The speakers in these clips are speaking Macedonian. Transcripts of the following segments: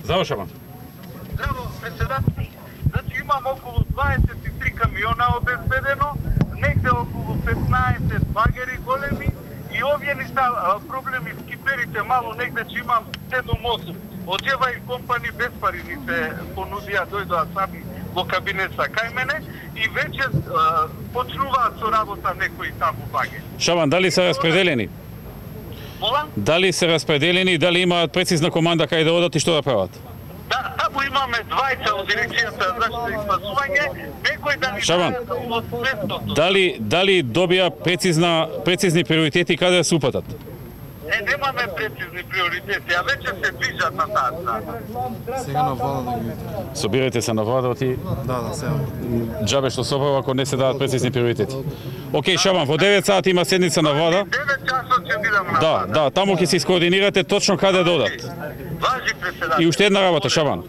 Завршавам. Здраво, председател. Значи имам околу 23 камиона обезбедено, негде околу 15 багери големи и овие ни са проблеми с киперите мало негде, че имам 7-8. Оджева и компани без пари ни се понудија дојдоа сами во кабинета кај мене и веќе почнуваат со работа некои таму багери. Шабан, дали се распределени? Молам? Дали се распределени и дали имаат прецизна команда кај да одат и што да прават? Да, таму имаме двајца од дирекцијата за заштита и спасување, некој да ни Шабан, од местото. Дали добија прецизни приоритети каде да се упатат? Немаме прецизни приоритети, а веќе се движат на таа страна. Сега на влада да ги... Собирате се на влада и Да, сега. џабе што собрава ако не се дадат прецизни приоритети. Океј, Шабан, во 9 сати има седница на влада. 9 часот ќе бидам на Да, влада. да, таму ќе се искоординирате точно каде да одат. Важи председател. И уште една работа, Шабан.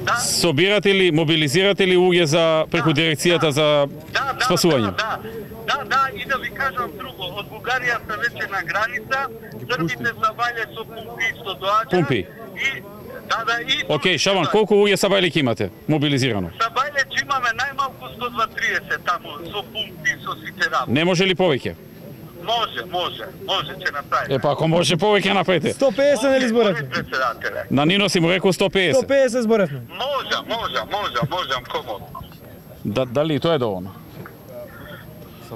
Да? Собирате ли, мобилизирате ли луѓе за преку дирекцијата за спасување? Да, и да ви кажам друго, од Бугарија се веќе на граница, србите са вајле со пумпи исто доаѓа. Пумпи? И... Океј, Шабан, колку луѓе сабајлики имате мобилизирано? Сабајле че имаме најмалку 130 таму со пумпи, со сите работи. Не може ли повеќе? Може ќе направи. Па ако може повеќе направете. 150 нели зборевме? Председателе. На Нино си му рекол 150. 150 зборевме. Можам комодно. Дали и тоа е доволно?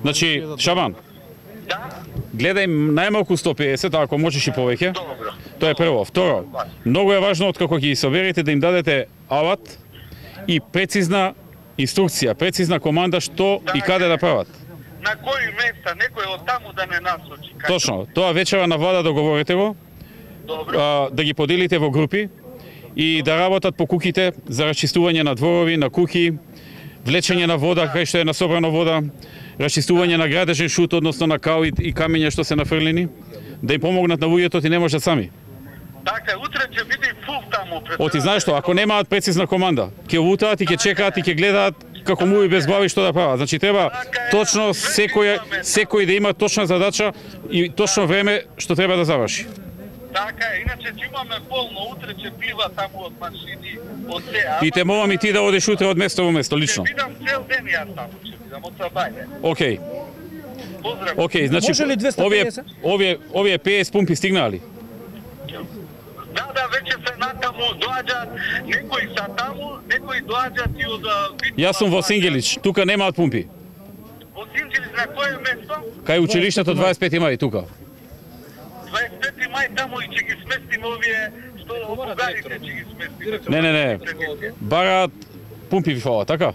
Значи, Шабан, Да? гледај најмалку 150, а ако можеш и повеќе. Добро. Тоа е прво. Второ, многу е важно откако ќе ги соберете да им дадете алат и прецизна инструкција, прецизна команда што и каде да прават. На кои места некој од таму да не насочи? Точно, тоа вечера на влада договорете го, Добро. да ги поделите во групи и да работат по куките за расчистување на дворови, на куки, влечење на вода кај што е насобрана вода, расчистување на градежен шут, односно на кал и камења што се нафрлени, да им помогнат на луѓето и не можат сами. Така, утре ќе биде фул таму пред. Оти знаеш што, ако немаат прецизна команда, ќе лутаат и ќе чекаат и ќе гледаат како муви без глави што да прават. Значи треба точно секој да има точна задача и точно време што треба да заврши. Така, иначе ќе имаме полно, утре ќе плива таму од машини, од се. И те молам и ти да одиш утре од место во место лично. Ќе бидам цел ден јас таму, ќе бидам од Сабајле. Океј. Поздрав. Океј, значи Може ли 250? овие 50 пумпи стигнали? Да, веќе се натаму доаѓаат, некои са таму, некои доаѓаат и од Јас сум во Сингелич, тука немаат пумпи. Во Сингелич на кое место? Кај училиштето 25 мај тука. 25 мај таму и ќе ги сместиме овие што бугарите ќе ги сместиме. Не. Бараат пумпи ви фала, така?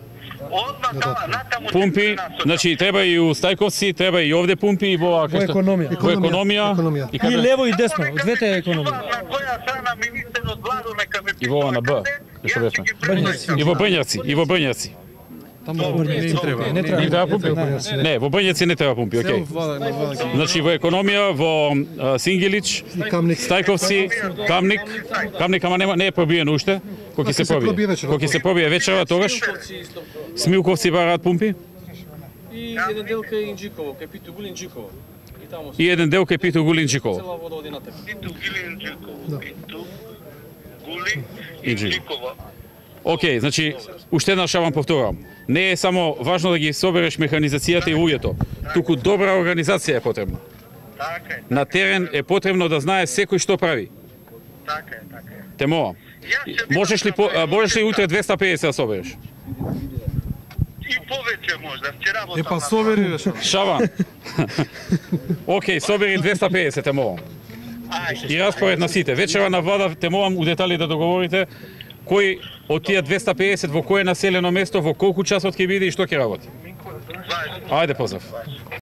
Одма натаму. Пумпи, значи треба и у Стајковци, треба и овде пумпи и во економија. Во економија. И лево и десно, од двете економии. На која страна министерот Владо нека ме И во на Б. Што беше? И во Брњаци. Таму не треба. Не треба. Не треба пумпи? Не, во Брњаци не треба пумпи, окей. Значи во економија, во Сингелич, Стајковци, Камник, ама не е пробиено уште. Кој ќе се пробие вечера тогаш. Смилковци бараат пумпи. И еден дел кај Инџиково, кај Питу Гулин Инџиково. И еден дел кај Питу Гулин Инџиково. Цела вода оди натаму. Питу Гули Инџиково. Океј, значи уште една шабан повторувам. Не е само важно да ги собереш механизацијата и луѓето, туку добра организација е потребна. Така е. На терен е потребно да знае секој што прави. Така е. Те молам. Можеш ли утре 250 да собереш? И повеќе можда, ќе работам. Па собери, Шабан. Океј, собери 250, те молам. И распоред на сите. Вечера на влада те молам у детали да договорите кој од тие 250 во кое населено место, во колку часот ќе биде и што ќе работи. Ајде, поздрав.